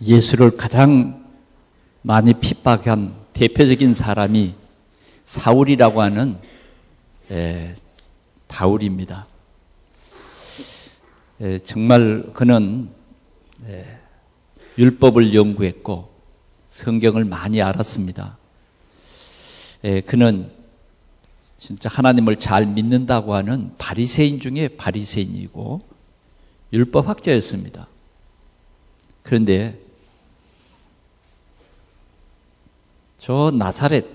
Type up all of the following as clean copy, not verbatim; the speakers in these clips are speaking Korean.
예수를 가장 많이 핍박한 대표적인 사람이 사울이라고 하는 바울입니다. 정말 그는 율법을 연구했고 성경을 많이 알았습니다. 그는 진짜 하나님을 잘 믿는다고 하는 바리새인 중에 바리새인이고 율법학자였습니다. 그런데 저 나사렛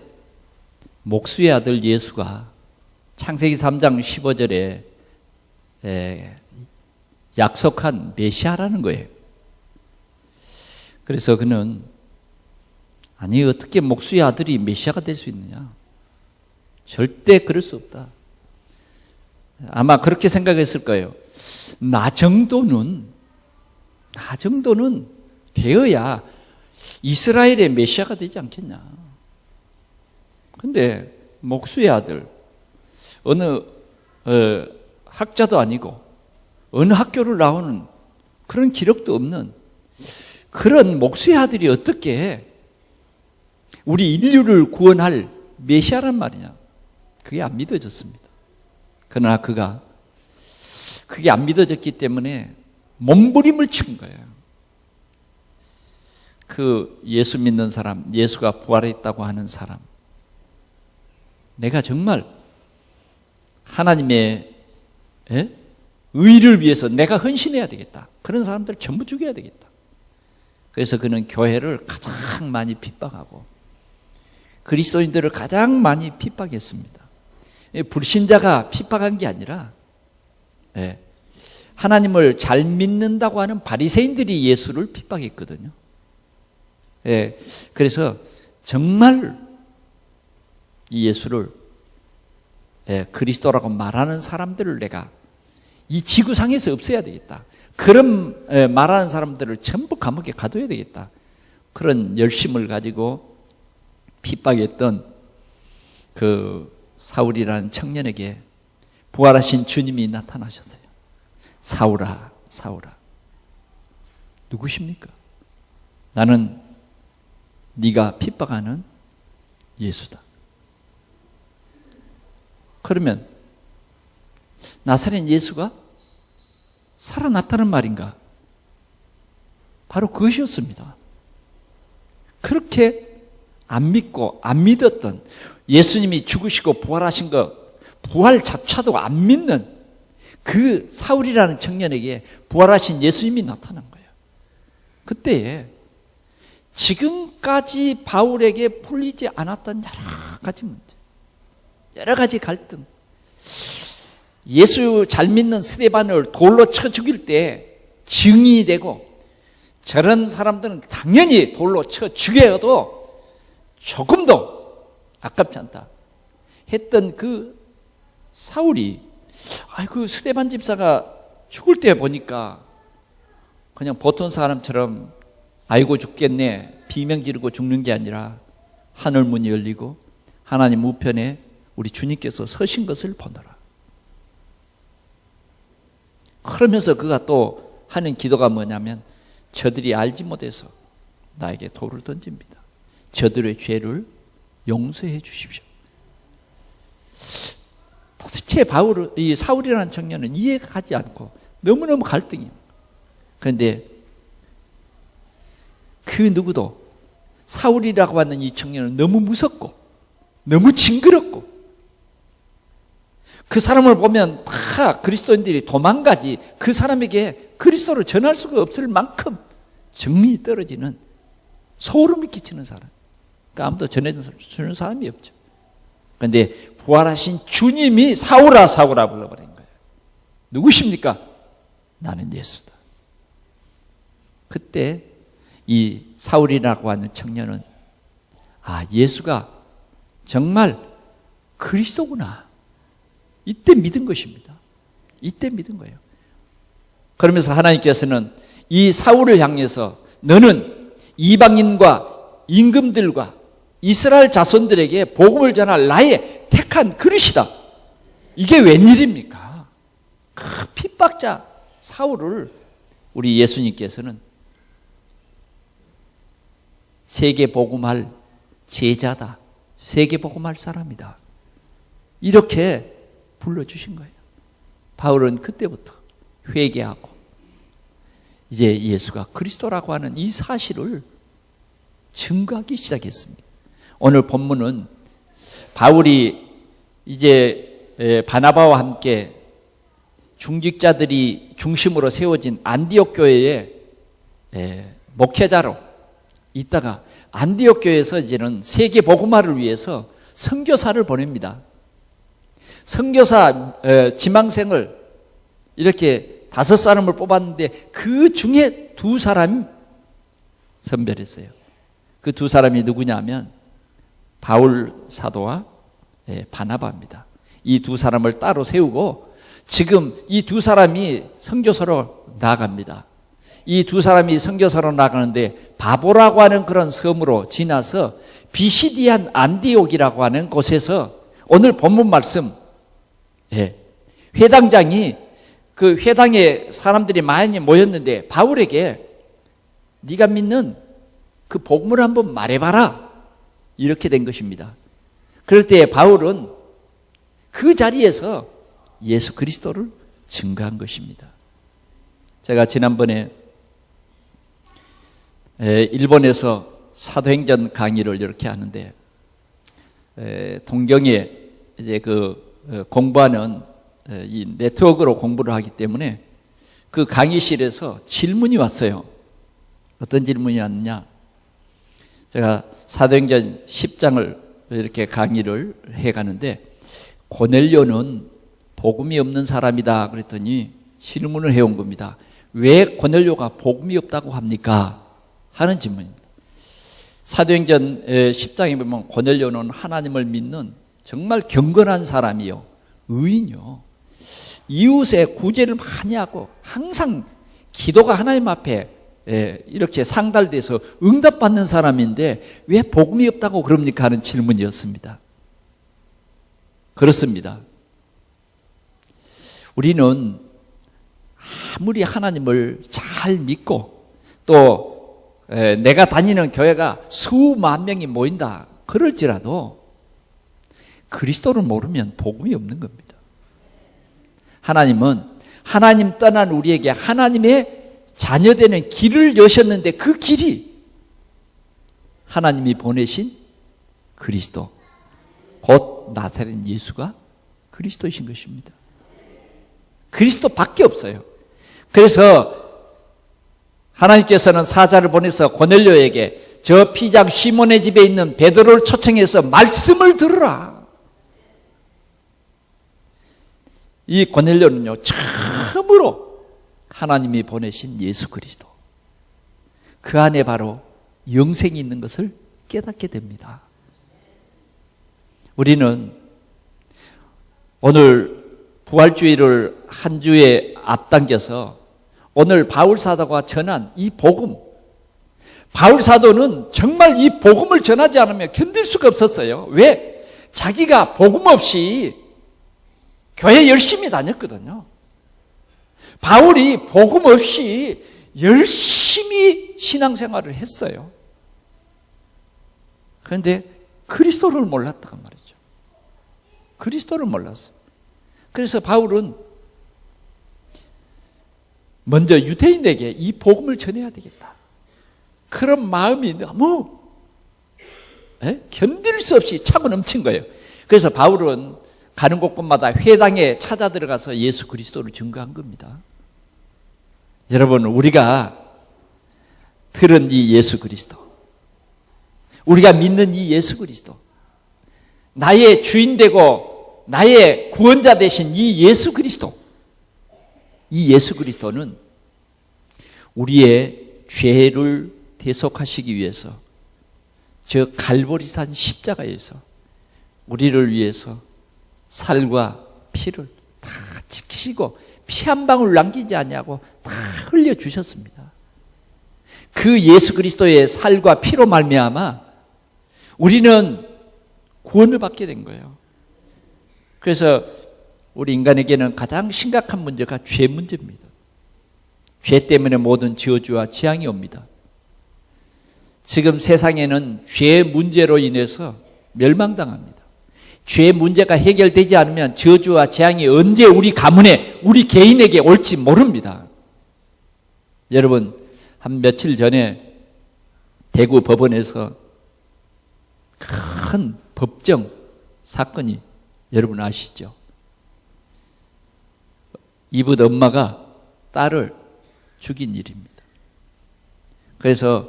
목수의 아들 예수가 창세기 3장 15절에 약속한 메시아라는 거예요. 그래서 그는 아니 어떻게 목수의 아들이 메시아가 될 수 있느냐? 절대 그럴 수 없다. 아마 그렇게 생각했을 거예요. 나 정도는 되어야 이스라엘의 메시아가 되지 않겠냐. 근데 목수의 아들, 어느 학자도 아니고 어느 학교를 나오는 그런 기록도 없는 그런 목수의 아들이 어떻게 우리 인류를 구원할 메시아란 말이냐. 그게 안 믿어졌습니다. 그러나 그게 안 믿어졌기 때문에 몸부림을 친 거예요. 그 예수 믿는 사람, 예수가 부활했다고 하는 사람, 내가 정말 하나님의 의를 위해서 내가 헌신해야 되겠다. 그런 사람들 전부 죽여야 되겠다. 그래서 그는 교회를 가장 많이 핍박하고 그리스도인들을 가장 많이 핍박했습니다. 불신자가 핍박한 게 아니라 하나님을 잘 믿는다고 하는 바리새인들이 예수를 핍박했거든요. 그래서 정말 이 예수를 그리스도라고 말하는 사람들을 내가 이 지구상에서 없애야 되겠다. 그런 말하는 사람들을 전부 감옥에 가둬야 되겠다. 그런 열심을 가지고 핍박했던 그 사울이라는 청년에게 부활하신 주님이 나타나셨어요. 사울아, 사울아. 누구십니까? 나는 네가 핍박하는 예수다. 그러면 나사렛 예수가 살아났다는 말인가? 바로 그것이었습니다. 그렇게 안 믿고 안 믿었던 예수님이 죽으시고 부활하신 것, 부활 자체도 안 믿는 그 사울이라는 청년에게 부활하신 예수님이 나타난 거예요. 그때에 지금까지 바울에게 풀리지 않았던 여러 가지 문제, 여러 가지 갈등, 예수 잘 믿는 스데반을 돌로 쳐 죽일 때 증인이 되고 저런 사람들은 당연히 돌로 쳐 죽여도 조금도 아깝지 않다 했던 그 사울이 그 스데반 집사가 죽을 때 보니까 그냥 보통 사람처럼 아이고 죽겠네 비명 지르고 죽는 게 아니라 하늘 문이 열리고 하나님 우편에 우리 주님께서 서신 것을 보노라. 그러면서 그가 또 하는 기도가 뭐냐면 저들이 알지 못해서 나에게 돌을 던집니다. 저들의 죄를 용서해 주십시오. 도대체 이 사울이라는 청년은 이해가 가지 않고 너무너무 갈등이에요. 그런데 그 누구도 사울이라고 하는 이 청년은 너무 무섭고 너무 징그럽고 그 사람을 보면 다 그리스도인들이 도망가지 그 사람에게 그리스도를 전할 수가 없을 만큼 정이 떨어지는 소름이 끼치는 사람. 그러니까 아무도 전해주는 사람이 없죠. 그런데 부활하신 주님이 사울아 사울아 불러버린 거예요. 누구십니까? 나는 예수다. 그때 이 사울이라고 하는 청년은 예수가 정말 그리스도구나. 이때 믿은 것입니다. 이때 믿은 거예요. 그러면서 하나님께서는 이 사울을 향해서 너는 이방인과 임금들과 이스라엘 자손들에게 복음을 전할 나의 택한 그릇이다. 이게 웬일입니까? 그 핍박자 사울을 우리 예수님께서는 세계 복음할 제자다. 세계 복음할 사람이다. 이렇게 불러주신 거예요. 바울은 그때부터 회개하고 이제 예수가 그리스도라고 하는 이 사실을 증거하기 시작했습니다. 오늘 본문은 바울이 이제 바나바와 함께 중직자들이 중심으로 세워진 안디옥 교회의 목회자로 있다가 안디옥 교회에서 이제는 세계 복음화를 위해서 선교사를 보냅니다. 선교사 지망생을 이렇게 5사람을 뽑았는데 그 중에 2사람이 선별했어요. 그 2사람이 누구냐면 바울 사도와 바나바입니다. 이 2사람을 따로 세우고 지금 이 2사람이 선교사로 나아갑니다. 이 2사람이 선교사로 나가는데 바보라고 하는 그런 섬으로 지나서 비시디안 안디옥이라고 하는 곳에서 오늘 본문 말씀 회당장이 그 회당에 사람들이 많이 모였는데 바울에게 네가 믿는 그 복음을 한번 말해봐라 이렇게 된 것입니다. 그럴 때 바울은 그 자리에서 예수 그리스도를 증거한 것입니다. 제가 지난번에 일본에서 사도행전 강의를 이렇게 하는데 동경에 이제 그 공부하는 이 네트워크로 공부를 하기 때문에 그 강의실에서 질문이 왔어요. 어떤 질문이 왔느냐? 제가 사도행전 10장을 이렇게 강의를 해가는데 고넬료는 복음이 없는 사람이다 그랬더니 질문을 해온 겁니다. 왜 고넬료가 복음이 없다고 합니까? 하는 질문입니다. 사도행전 10장에 보면 고넬료는 하나님을 믿는 정말 경건한 사람이요, 의인이요, 이웃의 구제를 많이 하고 항상 기도가 하나님 앞에 이렇게 상달돼서 응답받는 사람인데 왜 복음이 없다고 그럽니까? 하는 질문이었습니다. 그렇습니다. 우리는 아무리 하나님을 잘 믿고 또 내가 다니는 교회가 수만 명이 모인다 그럴지라도 그리스도를 모르면 복음이 없는 겁니다. 하나님은 하나님 떠난 우리에게 하나님의 자녀되는 길을 여셨는데 그 길이 하나님이 보내신 그리스도, 곧 나사렛 예수가 그리스도이신 것입니다. 그리스도밖에 없어요. 그래서 하나님께서는 사자를 보내서 고넬료에게 저 피장 시몬의 집에 있는 베드로를 초청해서 말씀을 들으라. 이 고넬료는요, 처음으로 하나님이 보내신 예수 그리스도, 그 안에 바로 영생이 있는 것을 깨닫게 됩니다. 우리는 오늘 부활주의를 한 주에 앞당겨서 오늘 바울 사도가 전한 이 복음, 바울 사도는 정말 이 복음을 전하지 않으면 견딜 수가 없었어요. 왜? 자기가 복음 없이 교회 열심히 다녔거든요. 바울이 복음 없이 열심히 신앙생활을 했어요. 그런데 그리스도를 몰랐다고 말이죠. 그리스도를 몰랐어요. 그래서 바울은 먼저 유대인에게 이 복음을 전해야 되겠다, 그런 마음이 너무 견딜 수 없이 차고 넘친 거예요. 그래서 바울은 가는 곳곳마다 회당에 찾아 들어가서 예수 그리스도를 증거한 겁니다. 여러분, 우리가 들은 이 예수 그리스도, 우리가 믿는 이 예수 그리스도, 나의 주인 되고 나의 구원자 되신 이 예수 그리스도, 이 예수 그리스도는 우리의 죄를 대속하시기 위해서 저 갈보리산 십자가에서 우리를 위해서 살과 피를 다 지키시고 피 한 방울 남기지 않냐고 다 흘려주셨습니다. 그 예수 그리스도의 살과 피로 말미암아 우리는 구원을 받게 된 거예요. 그래서 우리 인간에게는 가장 심각한 문제가 죄 문제입니다. 죄 때문에 모든 저주와 재앙이 옵니다. 지금 세상에는 죄 문제로 인해서 멸망당합니다. 죄 문제가 해결되지 않으면 저주와 재앙이 언제 우리 가문에, 우리 개인에게 올지 모릅니다. 여러분, 한 며칠 전에 대구 법원에서 큰 법정 사건이 여러분 아시죠? 이붓 엄마가 딸을 죽인 일입니다. 그래서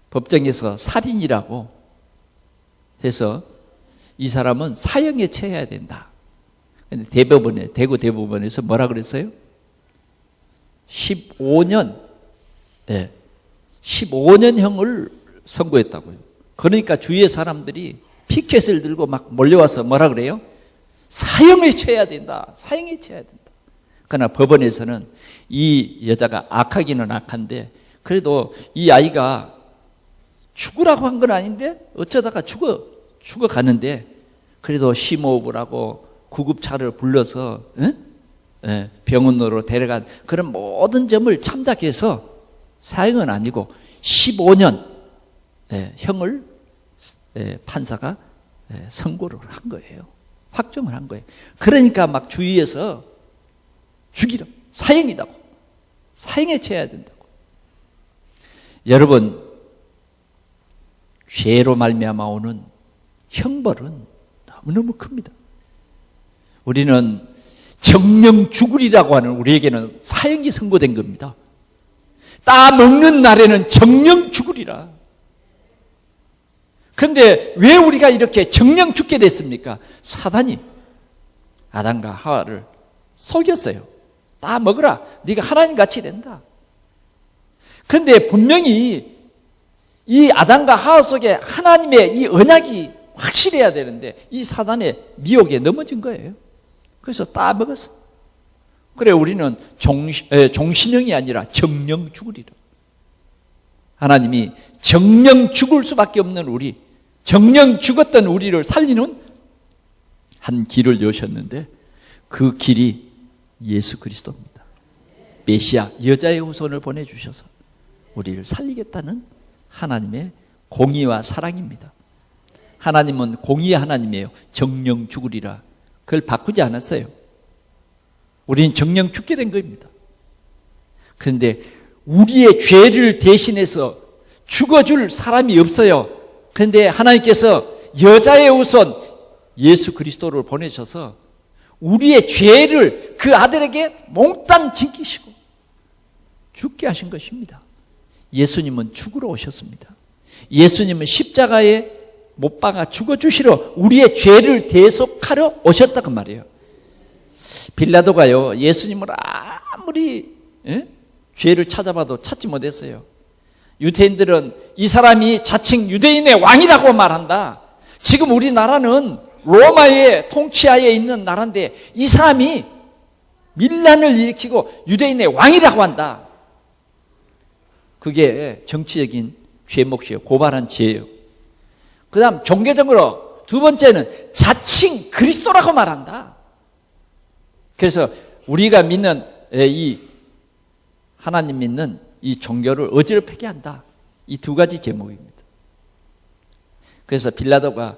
법정에서 살인이라고 해서 이 사람은 사형에 처해야 된다. 근데 대구 대법원에서 뭐라 그랬어요? 15년 15년형을 선고했다고요. 그러니까 주위의 사람들이 피켓을 들고 막 몰려와서 뭐라 그래요? 사형에 처해야 된다. 사형에 처해야 된다. 그러나 법원에서는 이 여자가 악하기는 악한데 그래도 이 아이가 죽으라고 한 건 아닌데 어쩌다가 죽어가는데 그래도 심호흡을 하고 구급차를 불러서 병원으로 데려간 그런 모든 점을 참작해서 사형은 아니고 15년 형을 판사가 선고를 한 거예요. 확정을 한 거예요. 그러니까 막 주위에서 죽이라, 사형이라고, 사형에 처해야 된다고. 여러분, 죄로 말미암아 오는 형벌은 너무너무 큽니다. 우리는 정령 죽으리라고 하는 우리에게는 사형이 선고된 겁니다. 따 먹는 날에는 정령 죽으리라. 그런데 왜 우리가 이렇게 정령 죽게 됐습니까? 사단이 아담과 하와를 속였어요. 따 먹으라. 네가 하나님같이 된다. 그런데 분명히 이 아담과 하와 속에 하나님의 이 언약이 확실해야 되는데 이 사단의 미혹에 넘어진 거예요. 그래서 따 먹었어. 그래 우리는 종신형이 아니라 정령 죽으리라. 하나님이 정령 죽을 수밖에 없는 우리, 정령 죽었던 우리를 살리는 한 길을 여셨는데 그 길이 예수 그리스도입니다. 메시아, 여자의 후손을 보내주셔서 우리를 살리겠다는 하나님의 공의와 사랑입니다. 하나님은 공의의 하나님이에요. 정령 죽으리라. 그걸 바꾸지 않았어요. 우리는 정령 죽게 된 겁니다. 그런데 우리의 죄를 대신해서 죽어줄 사람이 없어요. 그런데 하나님께서 여자의 후손 예수 그리스도를 보내셔서 우리의 죄를 그 아들에게 몽땅 지키시고 죽게 하신 것입니다. 예수님은 죽으러 오셨습니다. 예수님은 십자가에 못 박아 죽어주시러 우리의 죄를 대속하러 오셨다고 말이에요. 빌라도가요, 예수님을 아무리 죄를 찾아봐도 찾지 못했어요. 유대인들은 이 사람이 자칭 유대인의 왕이라고 말한다. 지금 우리나라는 로마의 통치하에 있는 나라인데 이 사람이 밀란을 일으키고 유대인의 왕이라고 한다. 그게 정치적인 죄 몫이에요. 고발한 죄예요. 그 다음 종교적으로 두 번째는 자칭 그리스도라고 말한다. 그래서 우리가 믿는 이 하나님 믿는 이 종교를 어지럽히게 한다. 이 두 가지 제목입니다. 그래서 빌라도가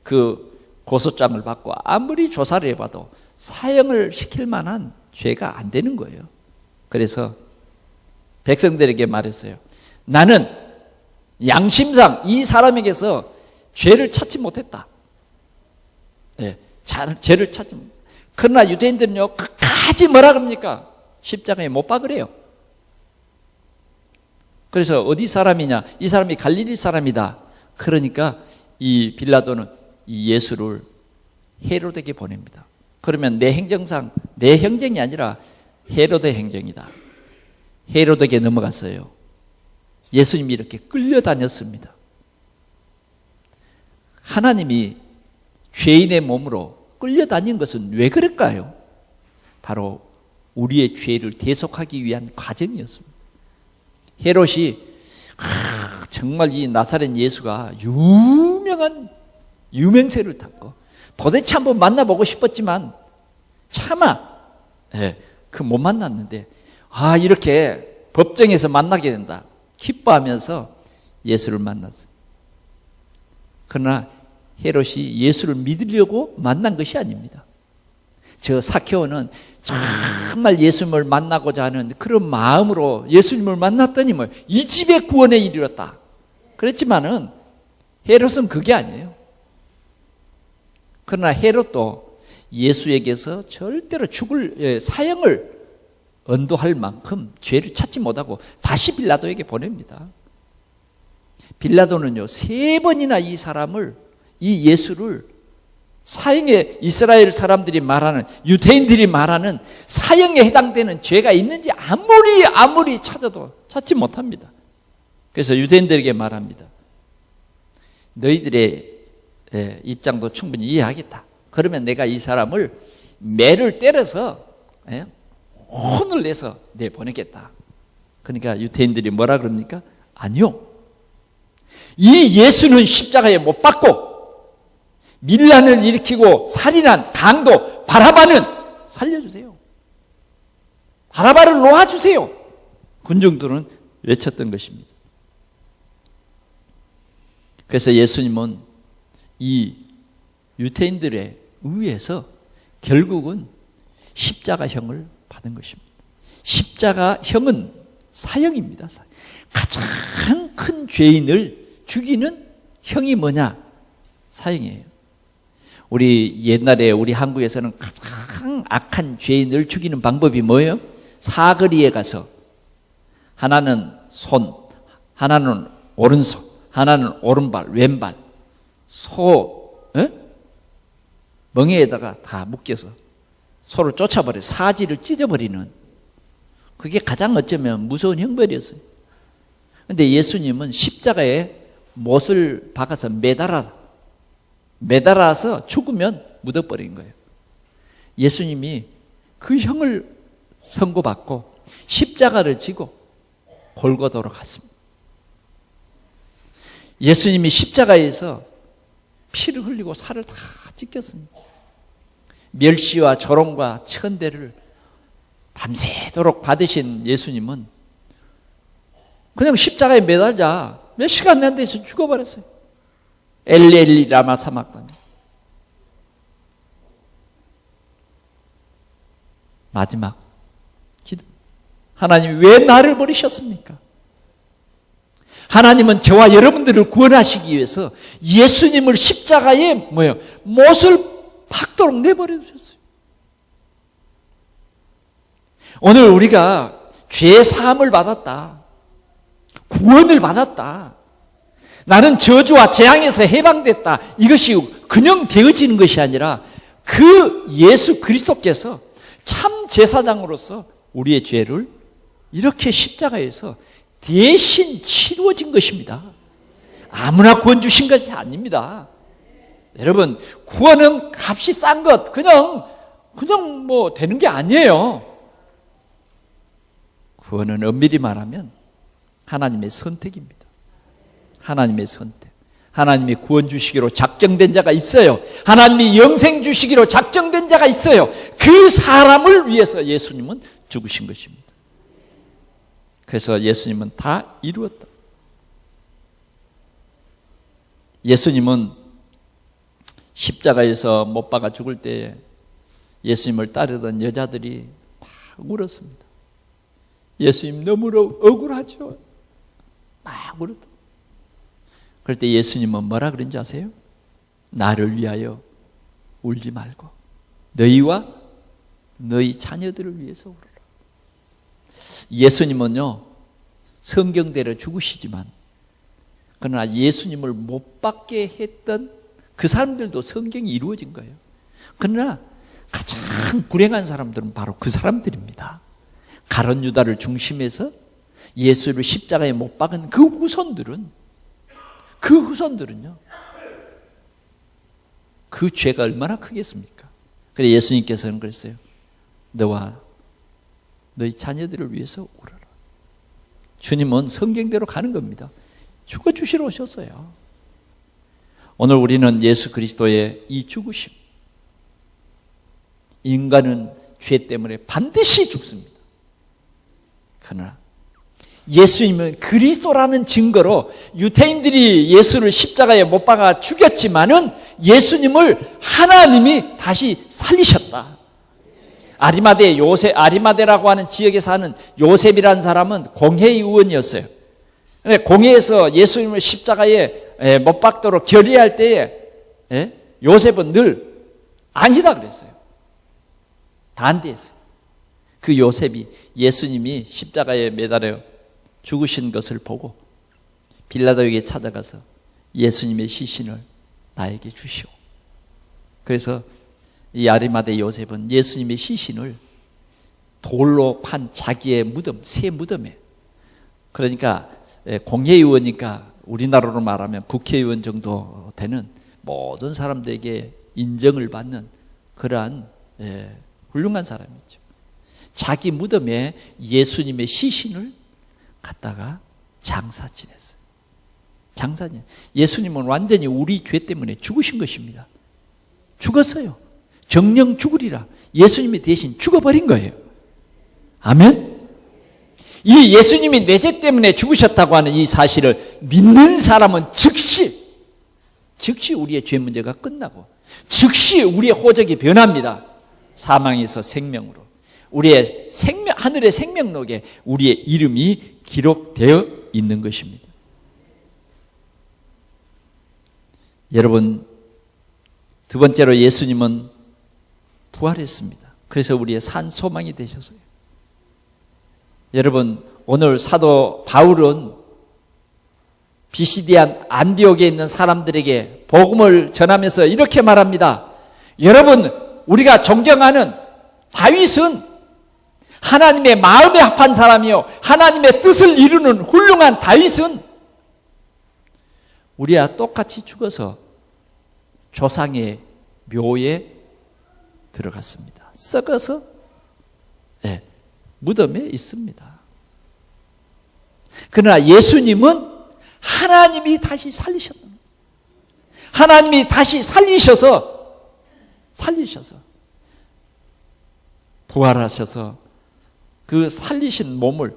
그 고소장을 받고 아무리 조사를 해봐도 사형을 시킬 만한 죄가 안 되는 거예요. 그래서 백성들에게 말했어요. 나는 양심상 이 사람에게서 죄를 찾지 못했다. 죄를 찾지 못했다. 그러나 유대인들은요, 끝까지 뭐라 그럽니까? 십자가에 못 박으래요. 그래서 어디 사람이냐? 이 사람이 갈릴리 사람이다. 그러니까 이 빌라도는 이 예수를 헤로데에게 보냅니다. 그러면 내 행정상, 내 행정이 아니라 헤로데 행정이다. 헤로데에게 넘어갔어요. 예수님이 이렇게 끌려다녔습니다. 하나님이 죄인의 몸으로 끌려다닌 것은 왜 그럴까요? 바로 우리의 죄를 대속하기 위한 과정이었습니다. 헤롯이 정말 이 나사렛 예수가 유명한 유명세를 탔고 도대체 한번 만나보고 싶었지만 차마 그 못 만났는데 이렇게 법정에서 만나게 된다. 기뻐하면서 예수를 만났어요. 그러나 헤롯이 예수를 믿으려고 만난 것이 아닙니다. 저 사케오는 정말 예수님을 만나고자 하는 그런 마음으로 예수님을 만났더니 이 집의 구원에 이르렀다. 그랬지만은 헤롯은 그게 아니에요. 그러나 헤롯도 예수에게서 절대로 죽을 사형을 언도할 만큼 죄를 찾지 못하고 다시 빌라도에게 보냅니다. 빌라도는요 3번이나 이 예수를 사형에 이스라엘 사람들이 말하는 유대인들이 말하는 사형에 해당되는 죄가 있는지 아무리 찾아도 찾지 못합니다. 그래서 유대인들에게 말합니다. 너희들의 입장도 충분히 이해하겠다. 그러면 내가 이 사람을 매를 때려서 혼을 내서 내보내겠다. 그러니까 유대인들이 뭐라 그럽니까? 아니요. 이 예수는 십자가에 못 박고 밀란을 일으키고 살인한 강도 바라바는 살려주세요. 바라바를 놓아주세요. 군중들은 외쳤던 것입니다. 그래서 예수님은 이 유대인들에 의해서 결국은 십자가형을 받은 것입니다. 십자가형은 사형입니다. 가장 큰 죄인을 죽이는 형이 뭐냐? 사형이에요. 우리 옛날에 우리 한국에서는 가장 악한 죄인을 죽이는 방법이 뭐예요? 사거리에 가서 하나는 손, 하나는 오른손, 하나는 오른발, 왼발, 멍에에다가 다 묶여서 소를 쫓아버려 사지를 찢어버리는, 그게 가장 어쩌면 무서운 형벌이었어요. 그런데 예수님은 십자가에 못을 박아서 매달아서 죽으면 묻어버린 거예요. 예수님이 그 형을 선고받고 십자가를 지고 골고다로 갔습니다. 예수님이 십자가에서 피를 흘리고 살을 다 찢겼습니다. 멸시와 조롱과 천대를 밤새도록 받으신 예수님은 그냥 십자가에 매달자 몇 시간 난 데서 죽어버렸어요. 엘리 라마 사막단. 마지막 기도. 하나님 왜 나를 버리셨습니까? 하나님은 저와 여러분들을 구원하시기 위해서 예수님을 십자가에 못을 박도록 내버려 두셨어요. 오늘 우리가 죄 사함을 받았다, 구원을 받았다, 나는 저주와 재앙에서 해방됐다, 이것이 그냥 되어지는 것이 아니라 그 예수 그리스도께서 참 제사장으로서 우리의 죄를 이렇게 십자가에서 대신 치루어진 것입니다. 아무나 구원 주신 것이 아닙니다. 여러분, 구원은 값이 싼 것, 그냥 되는 게 아니에요. 구원은 엄밀히 말하면 하나님의 선택입니다. 하나님의 선택. 하나님이 구원 주시기로 작정된 자가 있어요. 하나님이 영생 주시기로 작정된 자가 있어요. 그 사람을 위해서 예수님은 죽으신 것입니다. 그래서 예수님은 다 이루었다. 예수님은 십자가에서 못 박아 죽을 때 예수님을 따르던 여자들이 막 울었습니다. 예수님 너무 억울하죠. 막 울었다. 그럴 때 예수님은 뭐라 그런지 아세요? 나를 위하여 울지 말고 너희와 너희 자녀들을 위해서 울어라. 예수님은요 성경대로 죽으시지만 그러나 예수님을 못 박게 했던 그 사람들도 성경이 이루어진 거예요. 그러나 가장 불행한 사람들은 바로 그 사람들입니다. 가룟 유다를 중심해서 예수를 십자가에 못 박은 그 후손들은요 그 죄가 얼마나 크겠습니까? 그래서 예수님께서는 그랬어요. 너와 너희 자녀들을 위해서 울어라. 주님은 성경대로 가는 겁니다. 죽어주시러 오셨어요. 오늘 우리는 예수 그리스도의 이 죽으심, 인간은 죄 때문에 반드시 죽습니다. 그러나 예수님은 그리스도라는 증거로 유대인들이 예수를 십자가에 못 박아 죽였지만은 예수님을 하나님이 다시 살리셨다. 아리마대라고 하는 지역에 사는 요셉이라는 사람은 공회의원이었어요. 공회에서 예수님을 십자가에 못 박도록 결의할 때에 요셉은 늘 아니다 그랬어요. 반대했어요. 그 요셉이 예수님이 십자가에 매달려 죽으신 것을 보고 빌라도에게 찾아가서 예수님의 시신을 나에게 주시오. 그래서 이 아리마대 요셉은 예수님의 시신을 돌로 판 자기의 무덤, 새 무덤에, 그러니까 공회의원이니까 우리나라로 말하면 국회의원 정도 되는 모든 사람들에게 인정을 받는 그러한 훌륭한 사람이죠. 자기 무덤에 예수님의 시신을 갖다가 장사 지냈어요. 예수님은 완전히 우리 죄 때문에 죽으신 것입니다. 죽었어요. 정령 죽으리라. 예수님이 대신 죽어버린 거예요. 아멘? 이 예수님이 내 죄 때문에 죽으셨다고 하는 이 사실을 믿는 사람은 즉시 우리의 죄 문제가 끝나고 즉시 우리의 호적이 변합니다. 사망에서 생명으로. 우리의 하늘의 생명록에 우리의 이름이 기록되어 있는 것입니다. 여러분, 두 번째로 예수님은 부활했습니다. 그래서 우리의 산 소망이 되셨어요. 여러분, 오늘 사도 바울은 비시디안 안디옥에 있는 사람들에게 복음을 전하면서 이렇게 말합니다. 여러분, 우리가 존경하는 다윗은 하나님의 마음에 합한 사람이요, 하나님의 뜻을 이루는 훌륭한 다윗은 우리와 똑같이 죽어서 조상의 묘에 들어갔습니다. 썩어서 무덤에 있습니다. 그러나 예수님은 하나님이 다시 살리셨다. 하나님이 다시 살리셔서 부활하셔서 그 살리신 몸을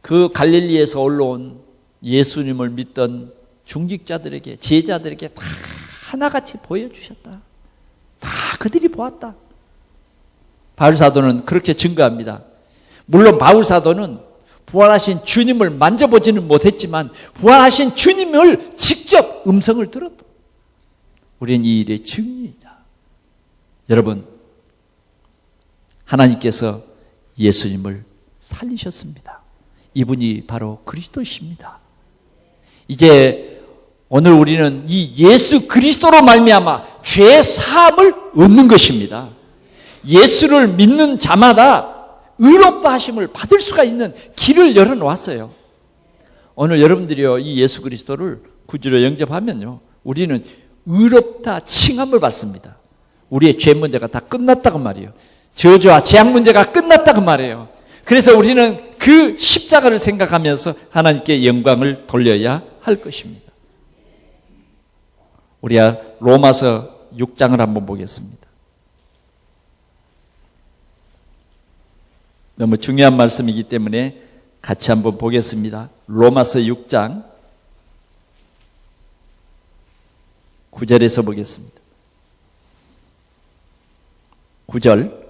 그 갈릴리에서 올라온 예수님을 믿던 중직자들에게, 제자들에게 다 하나같이 보여주셨다. 다 그들이 보았다. 바울사도는 그렇게 증거합니다. 물론 바울사도는 부활하신 주님을 만져보지는 못했지만 부활하신 주님을 직접 음성을 들었다. 우리는 이 일의 증인이다. 여러분, 하나님께서 예수님을 살리셨습니다. 이분이 바로 그리스도십니다. 이제 오늘 우리는 이 예수 그리스도로 말미암아 죄 사함을 얻는 것입니다. 예수를 믿는 자마다 의롭다 하심을 받을 수가 있는 길을 열어놓았어요. 오늘 여러분들이요, 이 예수 그리스도를 구주로 영접하면요, 우리는 의롭다 칭함을 받습니다. 우리의 죄 문제가 다 끝났다고 말이에요. 저주와 재앙 문제가 끝났다고 말이에요. 그래서 우리는 그 십자가를 생각하면서 하나님께 영광을 돌려야 할 것입니다. 우리가 로마서 6장을 한번 보겠습니다. 너무 중요한 말씀이기 때문에 같이 한번 보겠습니다. 로마서 6장 9절에서 보겠습니다. 9절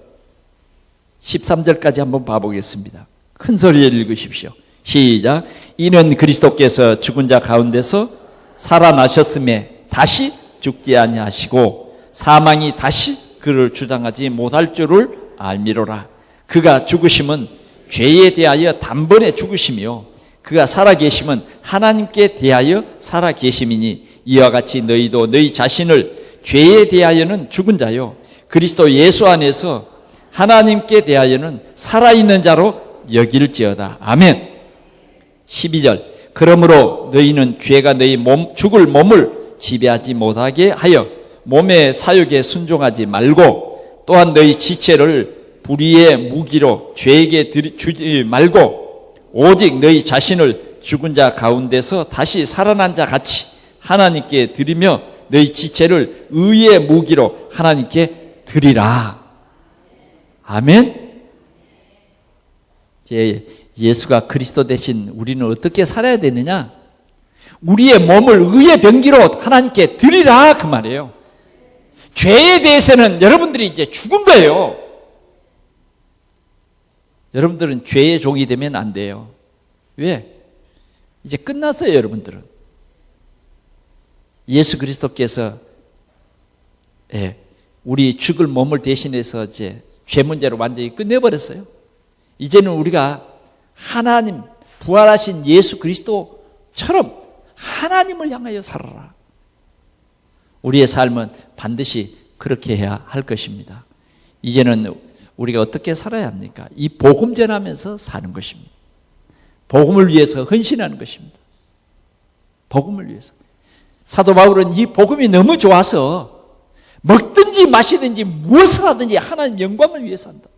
13절까지 한번 봐보겠습니다. 큰 소리에 읽으십시오. 시작. 이는 그리스도께서 죽은 자 가운데서 살아나셨음에 다시 죽지 아니하시고 사망이 다시 그를 주장하지 못할 줄을 알미로라. 그가 죽으심은 죄에 대하여 단번에 죽으시며 그가 살아계심은 하나님께 대하여 살아계심이니 이와 같이 너희도 너희 자신을 죄에 대하여는 죽은 자요 그리스도 예수 안에서 하나님께 대하여는 살아있는 자로 여길지어다. 아멘. 12절. 그러므로 너희는 죄가 너희 죽을 몸을 지배하지 못하게 하여 몸의 사욕에 순종하지 말고 또한 너희 지체를 불의의 무기로 죄에게 주지 말고 오직 너희 자신을 죽은 자 가운데서 다시 살아난 자 같이 하나님께 드리며 너희 지체를 의의 무기로 하나님께 드리라. 아멘. 이제 예수가 그리스도 대신 우리는 어떻게 살아야 되느냐? 우리의 몸을 의의 병기로 하나님께 드리라 그 말이에요. 죄에 대해서는 여러분들이 이제 죽은 거예요. 여러분들은 죄의 종이 되면 안 돼요. 왜? 이제 끝났어요, 여러분들은. 예수 그리스도께서 우리 죽을 몸을 대신해서 이제 죄 문제를 완전히 끝내버렸어요. 이제는 우리가 하나님, 부활하신 예수 그리스도처럼 하나님을 향하여 살아라. 우리의 삶은 반드시 그렇게 해야 할 것입니다. 이제는 우리가 어떻게 살아야 합니까? 이 복음 전하면서 사는 것입니다. 복음을 위해서 헌신하는 것입니다. 복음을 위해서. 사도 바울은 이 복음이 너무 좋아서 먹든지 마시든지 무엇을 하든지 하나님 영광을 위해서 한다.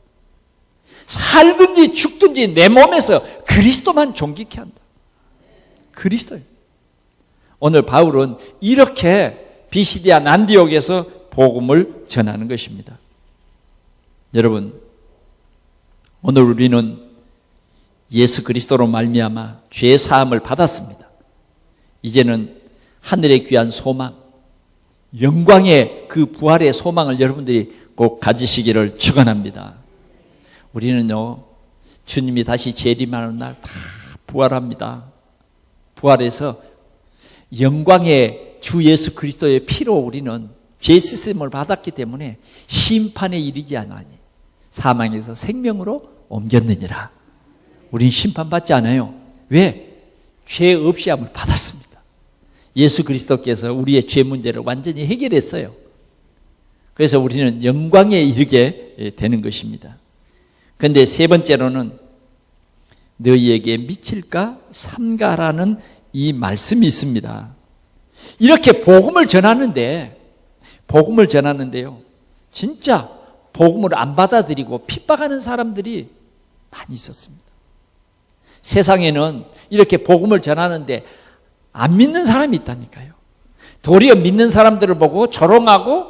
살든지 죽든지 내 몸에서 그리스도만 존귀케 한다. 그리스도예요. 오늘 바울은 이렇게 비시디아 안디옥에서 복음을 전하는 것입니다. 여러분, 오늘 우리는 예수 그리스도로 말미암아 죄 사함을 받았습니다. 이제는 하늘의 귀한 소망, 영광의 그 부활의 소망을 여러분들이 꼭 가지시기를 축원합니다. 우리는요, 주님이 다시 재림하는 날 다 부활합니다. 부활해서 영광의 주 예수 그리스도의 피로 우리는 죄 씻음을 받았기 때문에 심판에 이르지 않으니 사망에서 생명으로 옮겼느니라. 우린 심판받지 않아요. 왜? 죄 없이 함을 받았습니다. 예수 그리스도께서 우리의 죄 문제를 완전히 해결했어요. 그래서 우리는 영광에 이르게 되는 것입니다. 그런데 세 번째로는 너희에게 미칠까 삼가라는 이 말씀이 있습니다. 이렇게 복음을 전하는데요. 진짜 복음을 안 받아들이고 핍박하는 사람들이 많이 있었습니다. 세상에는 이렇게 복음을 전하는데 안 믿는 사람이 있다니까요. 도리어 믿는 사람들을 보고 조롱하고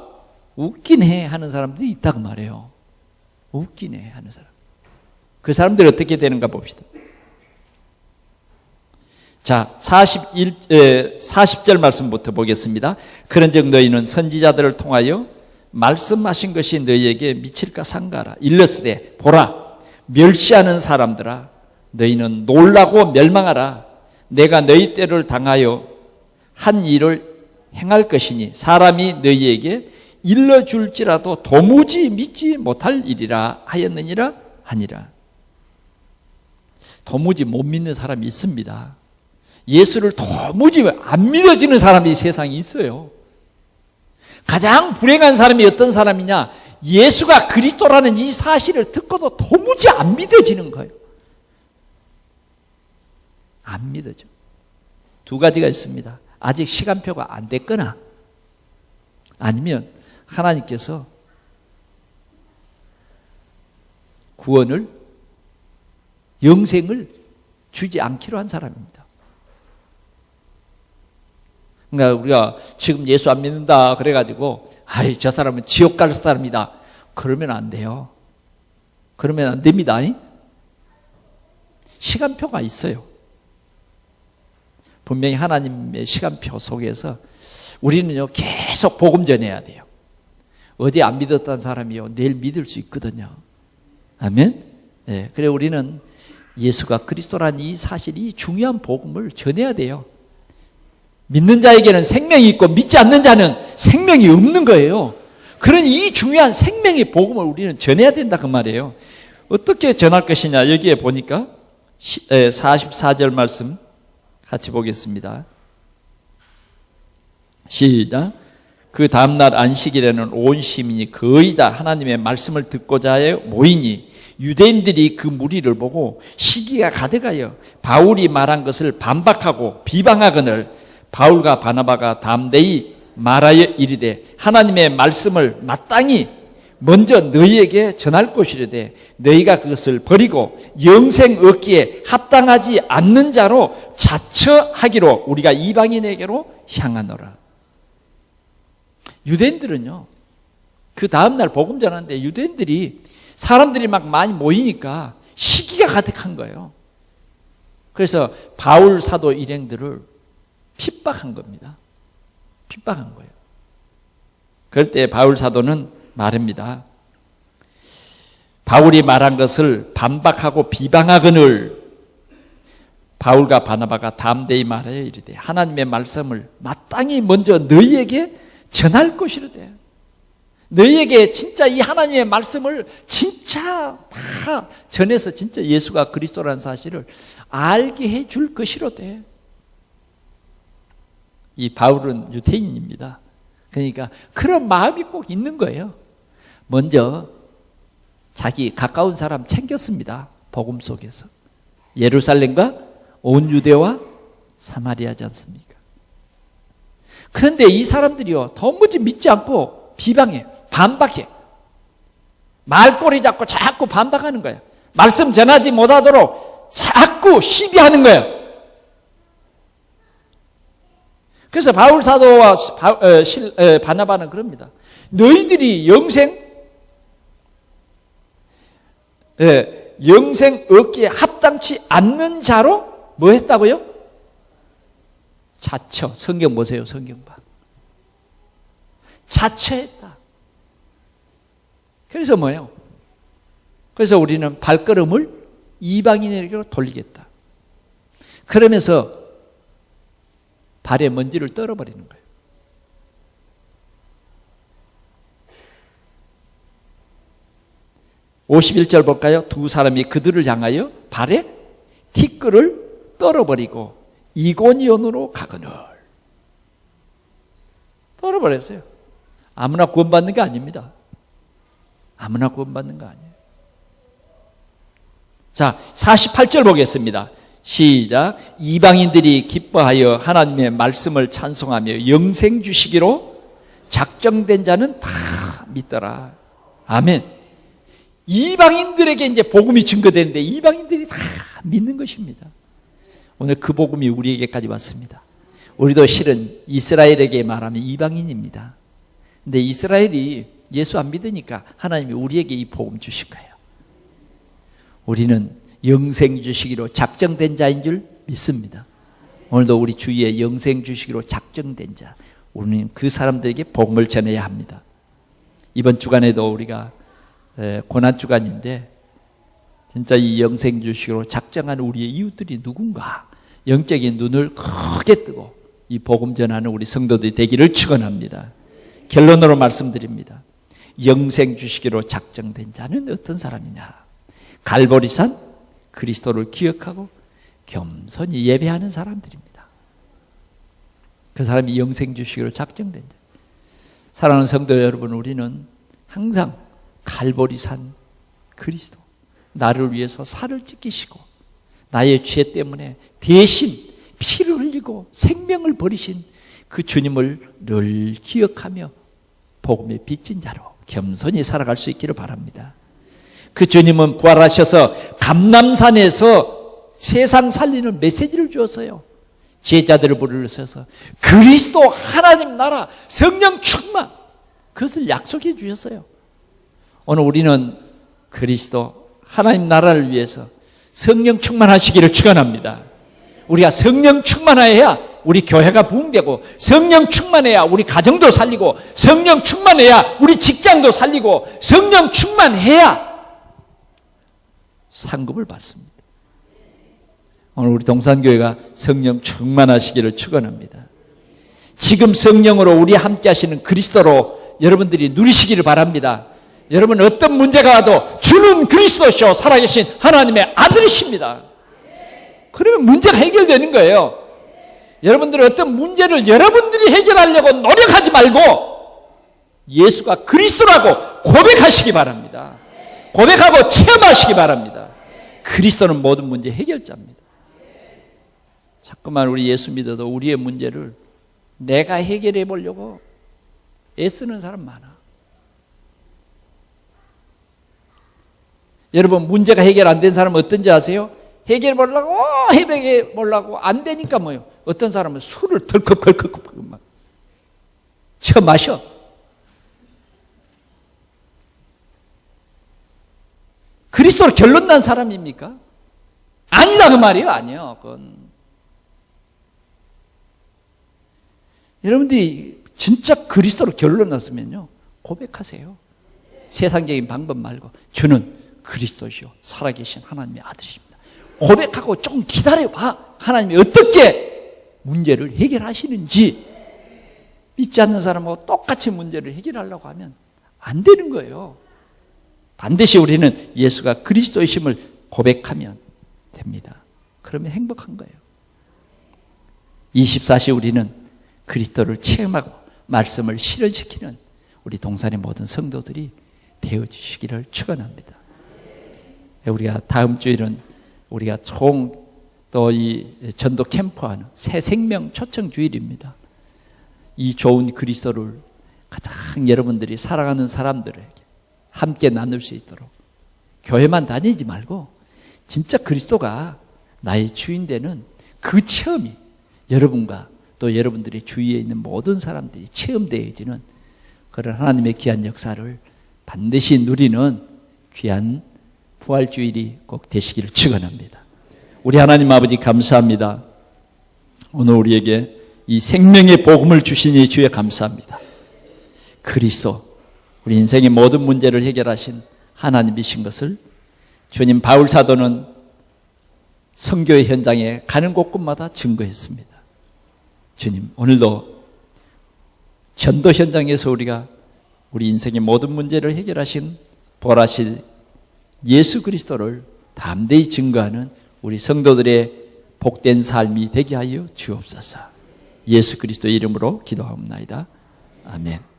웃기네 하는 사람들이 있다고 말해요. 웃기네 하는 사람. 그 사람들이 어떻게 되는가 봅시다. 자, 40절 말씀부터 보겠습니다. 그런즉 너희는 선지자들을 통하여 말씀하신 것이 너희에게 미칠까 상가라. 일렀으되 보라, 멸시하는 사람들아, 너희는 놀라고 멸망하라. 내가 너희 때를 당하여 한 일을 행할 것이니 사람이 너희에게 일러줄지라도 도무지 믿지 못할 일이라 하였느니라 하니라. 도무지 못 믿는 사람이 있습니다. 예수를 도무지 안 믿어지는 사람이 세상에 있어요. 가장 불행한 사람이 어떤 사람이냐? 예수가 그리스도라는 이 사실을 듣고도 도무지 안 믿어지는 거예요. 안 믿어져. 두 가지가 있습니다. 아직 시간표가 안 됐거나 아니면 하나님께서 구원을, 영생을 주지 않기로 한 사람입니다. 그러니까 우리가 지금 예수 안 믿는다 그래가지고 아이 저 사람은 지옥 갈 사람이다 그러면 안 돼요. 그러면 안 됩니다. 시간표가 있어요. 분명히 하나님의 시간표 속에서 우리는요 계속 복음 전해야 돼요. 어제 안 믿었던 사람이요 내일 믿을 수 있거든요. 아멘. 네, 그래 우리는 예수가 그리스도라는 이 사실, 이 중요한 복음을 전해야 돼요. 믿는 자에게는 생명이 있고 믿지 않는 자는 생명이 없는 거예요. 그런 이 중요한 생명의 복음을 우리는 전해야 된다 그 말이에요. 어떻게 전할 것이냐 여기에 보니까 44절 말씀 같이 보겠습니다. 시작. 그 다음날 안식일에는 온 시민이 거의 다 하나님의 말씀을 듣고자 하여 모이니 유대인들이 그 무리를 보고 시기가 가득하여 바울이 말한 것을 반박하고 비방하거늘 바울과 바나바가 담대히 말하여 이르되 하나님의 말씀을 마땅히 먼저 너희에게 전할 것이르되 너희가 그것을 버리고 영생 얻기에 합당하지 않는 자로 자처하기로 우리가 이방인에게로 향하노라. 유대인들은요 그 다음날 복음 전하는데 유대인들이 사람들이 막 많이 모이니까 시기가 가득한 거예요. 그래서 바울 사도 일행들을 핍박한 겁니다. 핍박한 거예요. 그럴 때 바울 사도는 말합니다. 바울이 말한 것을 반박하고 비방하거늘 바울과 바나바가 담대히 말하여 이르되 하나님의 말씀을 마땅히 먼저 너희에게 전할 것이로되 너희에게 진짜 이 하나님의 말씀을 진짜 다 전해서 진짜 예수가 그리스도라는 사실을 알게 해줄 것이로되. 이 바울은 유대인입니다. 그러니까 그런 마음이 꼭 있는 거예요. 먼저 자기 가까운 사람 챙겼습니다. 복음 속에서. 예루살렘과 온 유대와 사마리아지 않습니까? 그런데 이 사람들이요, 도무지 믿지 않고 비방해, 반박해. 말꼬리 잡고 자꾸 반박하는 거예요. 말씀 전하지 못하도록 자꾸 시비하는 거예요. 그래서 바울 사도와 바나바는 그럽니다. 너희들이 영생 얻기에 합당치 않는 자로 뭐 했다고요? 자처. 성경 보세요. 성경 봐. 자처했다. 그래서 뭐예요? 그래서 우리는 발걸음을 이방인에게로 돌리겠다. 그러면서 발에 먼지를 떨어버리는 거예요. (51절) 볼까요? 두 사람이 그들을 향하여 발에 티끌을 떨어버리고 이고니온으로 가거늘. 떨어버렸어요. 아무나 구원받는 게 아닙니다. 아무나 구원받는 거 아니에요. 자, 48절 보겠습니다. 시작. 이방인들이 기뻐하여 하나님의 말씀을 찬송하며 영생 주시기로 작정된 자는 다 믿더라. 아멘. 이방인들에게 이제 복음이 증거되는데 이방인들이 다 믿는 것입니다. 오늘 그 복음이 우리에게까지 왔습니다. 우리도 실은 이스라엘에게 말하면 이방인입니다. 근데 이스라엘이 예수 안 믿으니까 하나님이 우리에게 이 복음 주실 거예요. 우리는 영생 주시기로 작정된 자인 줄 믿습니다. 오늘도 우리 주위에 영생 주시기로 작정된 자, 우리는 그 사람들에게 복음을 전해야 합니다. 이번 주간에도 우리가 고난주간인데 진짜 이 영생 주시기로 작정한 우리의 이웃들이 누군가 영적인 눈을 크게 뜨고 이 복음 전하는 우리 성도들이 되기를 축원합니다. 결론으로 말씀드립니다. 영생 주시기로 작정된 자는 어떤 사람이냐? 갈보리산 그리스도를 기억하고 겸손히 예배하는 사람들입니다. 그 사람이 영생 주시기로 작정된 자. 사랑하는 성도 여러분, 우리는 항상 갈보리산 그리스도, 나를 위해서 살을 찢기시고 나의 죄 때문에 대신 피를 흘리고 생명을 버리신 그 주님을 늘 기억하며 복음의 빚진 자로 겸손히 살아갈 수 있기를 바랍니다. 그 주님은 부활하셔서 감람산에서 세상 살리는 메시지를 주었어요. 제자들을 부르셔서 그리스도 하나님 나라 성령 충만, 그것을 약속해 주셨어요. 오늘 우리는 그리스도 하나님 나라를 위해서 성령 충만하시기를 축원합니다. 우리가 성령 충만해야 우리 교회가 부흥되고, 성령 충만해야 우리 가정도 살리고, 성령 충만해야 우리 직장도 살리고, 성령 충만해야 상급을 받습니다. 오늘 우리 동산교회가 성령 충만하시기를 축원합니다. 지금 성령으로 우리 함께 하시는 그리스도로 여러분들이 누리시기를 바랍니다. 여러분 어떤 문제가 와도 주는 그리스도시오 살아계신 하나님의 아들이십니다. 그러면 문제가 해결되는 거예요. 여러분들은 어떤 문제를 여러분들이 해결하려고 노력하지 말고 예수가 그리스도라고 고백하시기 바랍니다. 고백하고 체험하시기 바랍니다. 그리스도는 모든 문제 해결자입니다. 자꾸만 우리 예수 믿어도 우리의 문제를 내가 해결해 보려고 애쓰는 사람 많아. 여러분 문제가 해결 안 된 사람은 어떤지 아세요? 해결해 보려고 안 되니까 뭐요? 어떤 사람은 술을 덜컥덜컥 막 쳐 마셔. 그리스도로 결론 난 사람입니까? 아니다 그 말이에요. 아니요. 그건 여러분들이 진짜 그리스도로 결론 났으면요, 고백하세요. 세상적인 방법 말고 주는 그리스도시요 살아계신 하나님의 아들이십니다. 고백하고 조금 기다려봐. 하나님이 어떻게 문제를 해결하시는지. 믿지 않는 사람하고 똑같이 문제를 해결하려고 하면 안 되는 거예요. 반드시 우리는 예수가 그리스도이심을 고백하면 됩니다. 그러면 행복한 거예요. 24시 우리는 그리스도를 체험하고 말씀을 실현시키는 우리 동산의 모든 성도들이 되어주시기를 축원합니다. 우리가 다음 주일은 우리가 총 또 이 전도 캠프하는 새 생명 초청 주일입니다. 이 좋은 그리스도를 가장 여러분들이 사랑하는 사람들에게 함께 나눌 수 있도록 교회만 다니지 말고 진짜 그리스도가 나의 주인 되는 그 체험이 여러분과 또 여러분들의 주위에 있는 모든 사람들이 체험되어지는 그런 하나님의 귀한 역사를 반드시 누리는 귀한 부활주일이 꼭 되시기를 축원합니다. 우리 하나님 아버지 감사합니다. 오늘 우리에게 이 생명의 복음을 주시니 주에 감사합니다. 그리스도, 우리 인생의 모든 문제를 해결하신 하나님이신 것을 주님, 바울 사도는 선교의 현장에 가는 곳곳마다 증거했습니다. 주님, 오늘도 전도 현장에서 우리가 우리 인생의 모든 문제를 해결하신 부활하신 예수 그리스도를 담대히 증거하는 우리 성도들의 복된 삶이 되게 하여 주옵소서. 예수 그리스도의 이름으로 기도하옵나이다. 아멘.